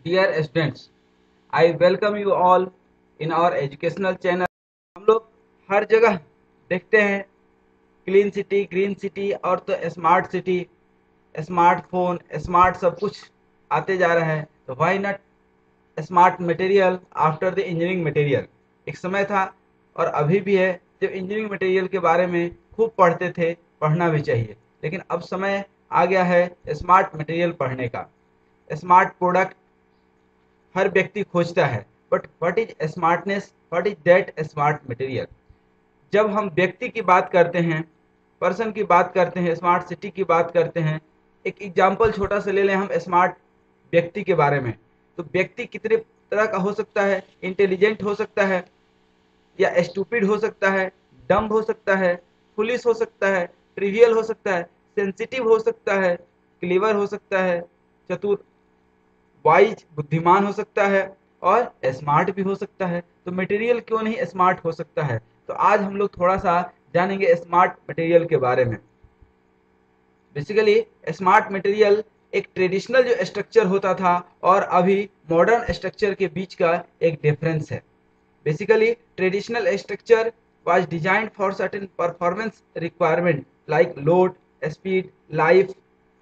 Dear students, I welcome you all in our educational channel. हम लोग हर जगह देखते हैं क्लीन सिटी, ग्रीन सिटी और तो स्मार्ट सिटी, स्मार्टफोन, स्मार्ट सब कुछ आते जा रहा है। तो why not smart material after the engineering material. एक समय था और अभी भी है जब इंजीनियरिंग मटेरियल के बारे में खूब पढ़ते थे, पढ़ना भी चाहिए। लेकिन अब समय आ गया है स्मार्ट मटेरियल पढ़ने का। स्मार्ट प्रोडक्ट हर व्यक्ति खोजता है, but what is smartness, what is that smart material. जब हम व्यक्ति की बात करते हैं, पर्सन की बात करते हैं, स्मार्ट सिटी की बात करते हैं, एक एग्जाम्पल छोटा सा ले लें हम स्मार्ट व्यक्ति के बारे में। तो व्यक्ति कितने तरह का हो सकता है? इंटेलिजेंट हो सकता है, या स्टूपिड हो सकता है, डम हो सकता है, फुलिश हो सकता है, ट्रिवियल हो सकता है, सेंसिटिव हो सकता है, क्लीवर हो सकता है, चतुर, वाइज बुद्धिमान हो सकता है, और स्मार्ट भी हो सकता है। तो मटेरियल क्यों नहीं स्मार्ट हो सकता है? तो आज हम लोग थोड़ा सा जानेंगे स्मार्ट मटेरियल के बारे में। बेसिकली स्मार्ट मटेरियल एक ट्रेडिशनल जो स्ट्रक्चर होता था और अभी मॉडर्न स्ट्रक्चर के बीच का एक डिफरेंस है। Basically traditional structure was designed for certain performance requirement like load, speed, life,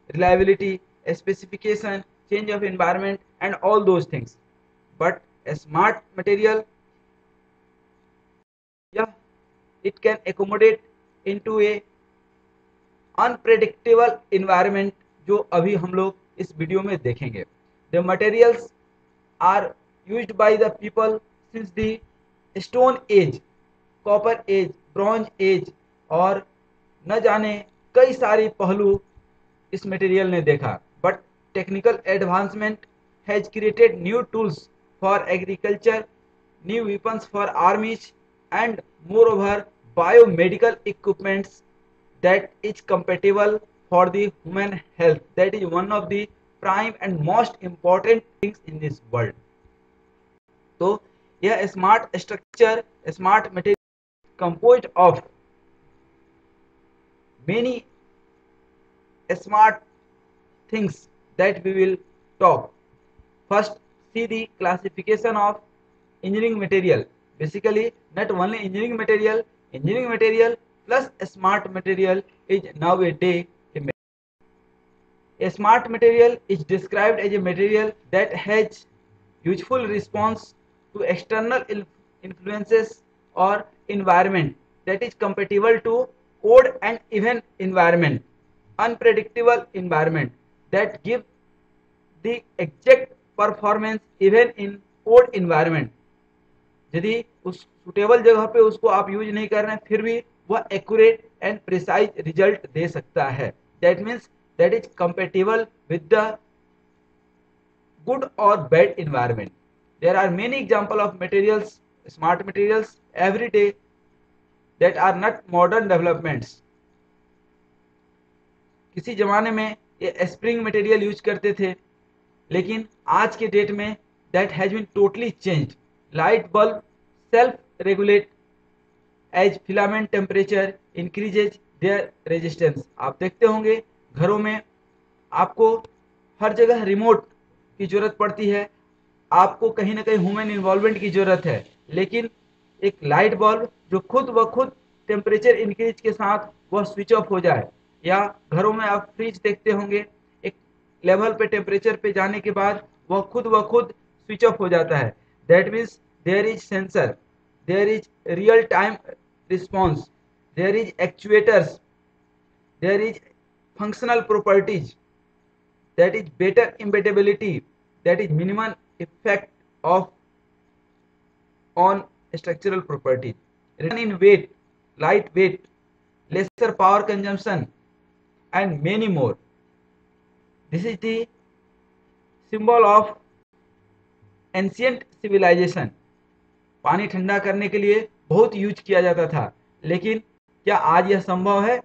reliability, specification, change of environment and all those things. But a smart material, yeah, it can accommodate into a unpredictable environment, जो अभी हम लोग इस video में देखेंगे। The materials are used by the people since the stone age, copper age, bronze age, और न जाने कई सारी पहलू इस मटेरियल ने देखा। But technical advancement has created new tools for agriculture, new weapons for armies, and moreover biomedical equipments that is compatible for the human health. That is one of the prime and most important things in this world. तो यह smart structure, smart material composed of many smart things that we will talk. First, see the classification of engineering material. Basically, not only engineering material plus smart material is nowadays a smart material is described as a material that has useful response to external influences or environment, that is compatible to odd and even environment, unpredictable environment, that give the exact performance even in odd environment. यदि उस suitable जगह पे उसको आप use नहीं कर रहे हैं, फिर भी वह एक्यूरेट एंड प्रिसाइज रिजल्ट दे सकता है। That means that is compatible with the good or bad environment. There are many examples of materials, smart materials every day that are not modern developments. किसी जमाने में ये स्प्रिंग मटेरियल यूज करते थे, लेकिन आज के डेट में that has been totally changed. Light bulb self regulate as filament temperature increases their resistance. आप देखते होंगे घरों में आपको हर जगह रिमोट की जरूरत पड़ती है, आपको कहीं ना कहीं ह्यूमन इन्वॉल्वमेंट की जरूरत है, लेकिन एक लाइट बल्ब जो खुद ब खुद टेम्परेचर इंक्रीज के साथ वह स्विच ऑफ हो जाए, या घरों में आप फ्रिज देखते होंगे, एक लेवल पे टेम्परेचर पे जाने के बाद वह खुद ब खुद स्विच ऑफ हो जाता है। That means there is sensor, there is real time response, there is actuators, there is functional properties, that is better embeddability, that is minimum effect of on structural properties, reduction in weight, light weight, lesser power consumption, and many more. This is the symbol of ancient civilization. पानी ठंडा करने के लिए बहुत use किया जाता था, लेकिन क्या आज यह संभव है?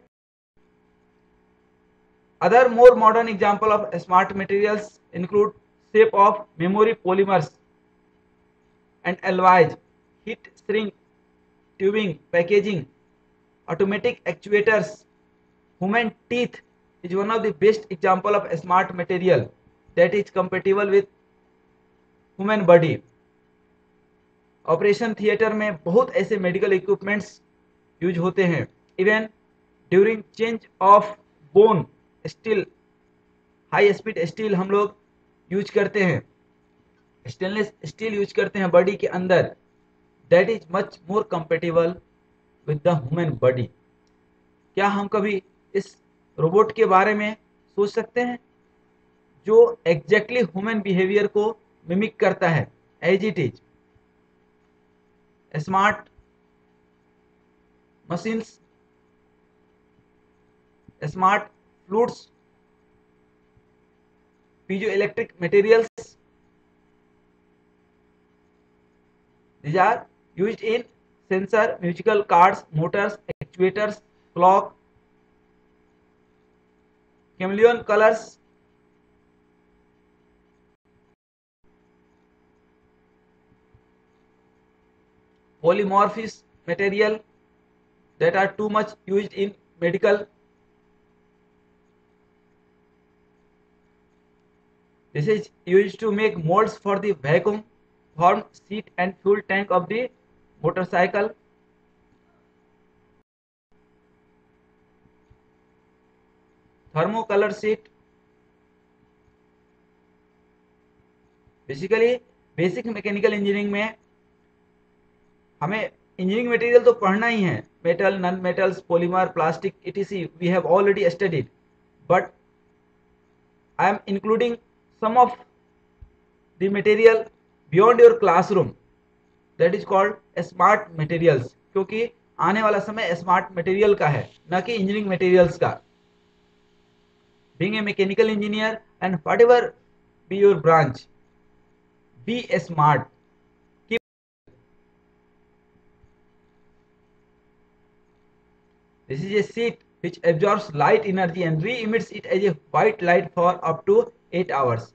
Other more modern example of smart materials include shape of memory polymers and alloys, heat shrink, tubing, packaging, automatic actuators. Human teeth is one of the best example of smart material that is compatible with human body. Operation theatre में बहुत ऐसे medical equipments use होते हैं। Even during change of bone steel, high speed steel हम लोग use करते हैं, stainless steel use करते हैं बॉडी के अंदर। That is much more compatible with the human body. क्या हम कभी इस रोबोट के बारे में सोच सकते हैं जो एग्जैक्टली ह्यूमन बिहेवियर को मिमिक करता है as it is? Smart machines, smart fluids, piezoelectric materials, these are used in sensor, musical cards, motors, actuators, clock, chameleon colors, polymorphous material that are too much used in medical. This is used to make molds for the vacuum formed seat and fuel tank of the motorcycle. Thermocolor sheet, basically basic mechanical engineering में हमें engineering material तो पढ़ना ही है, metal, non metals, polymer, plastic, etc. We have already studied, but I am including some of the material beyond your classroom, that is called smart materials, क्योंकि आने वाला समय स्मार्ट मटेरियल का है, न कि इंजीनियरिंग मटेरियल्स का। Being a mechanical engineer and whatever be your branch, be smart. Keep. This is a sheet which absorbs light energy and re-emits it as a white light for up to 8 hours.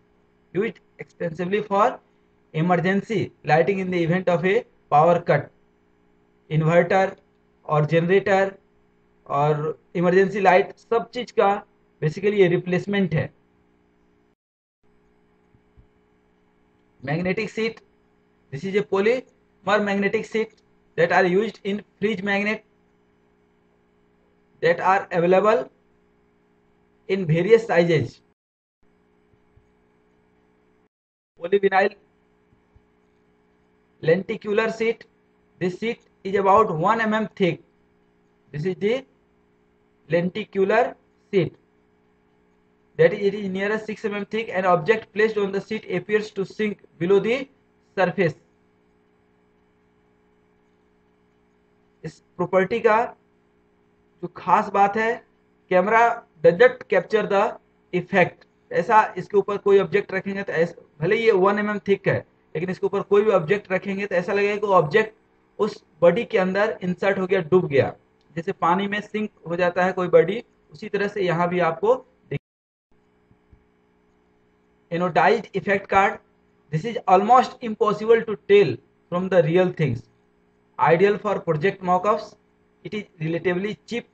Used extensively for emergency lighting in the event of a power cut, inverter और generator और emergency light, सब चीज का basically ये replacement है। Magnetic seat, this is a polymer magnetic seat that are used in fridge magnet that are available in various sizes. Polyvinyl lenticular sheet, this sheet is about 1 mm thick. This is the lenticular sheet, that is, it is nearest 6 mm thick. An object placed on the sheet appears to sink below the surface. इस property का जो खास बात है, camera doesn't capture the effect. ऐसा इसके ऊपर कोई ऑब्जेक्ट रखेंगे तो ऐसा, भले ये 1 mm थिक है, लेकिन इसके ऊपर कोई भी ऑब्जेक्ट रखेंगे तो ऐसा लगेगा कि वो ऑब्जेक्ट उस बॉडी के अंदर इंसर्ट हो गया, डूब गया। जैसे पानी में सिंक हो जाता है कोई बॉडी, उसी तरह से यहाँ भी आपको anodized effect card, this is almost impossible to tell from the real things, ideal for project mock-ups. It is relatively cheap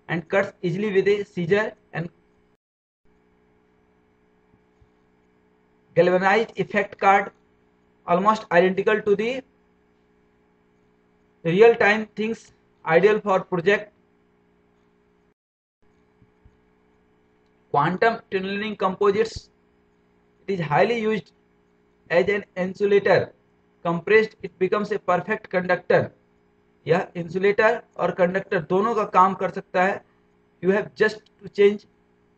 and cuts easily with a scissor. And galvanized effect card, almost identical to the real-time things, ideal for project. Quantum tunneling composites, it is highly used as an insulator. Compressed it becomes a perfect conductor. यह insulator और conductor दोनों का काम कर सकता है। You have just to change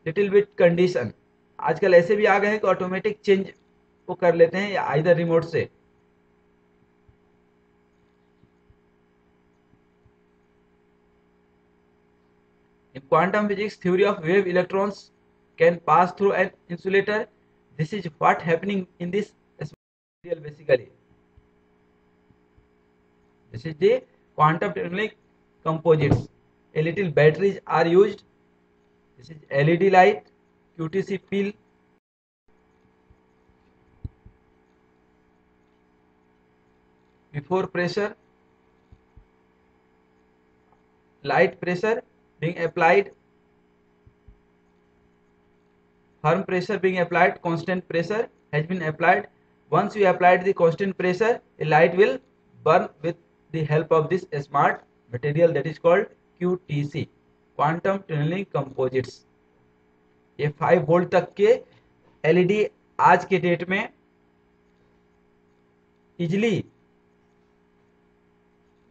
little bit condition. आजकल ऐसे भी आ गए हैं कि ऑटोमेटिक चेंज वो कर लेते हैं या आइदर रिमोट से। इन quantum physics, theory of wave electrons can pass through an insulator. This is what happening in this material basically. This is the quantum tunneling composites. A little batteries are used. This is LED light, QTC pil. Before pressure, light pressure being applied, firm pressure being applied, constant pressure has been applied. Once you applied the constant pressure, a light will burn with the help of this smart material that is called QTC, Quantum Tunneling Composites. ये 5 volt तक के LED आज के date में easily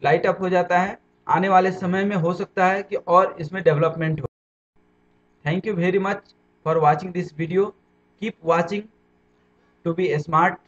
light up हो जाता है। आने वाले समय में हो सकता है कि और इसमें डेवलपमेंट हो। Thank you very much for watching this video. Keep watching to be smart.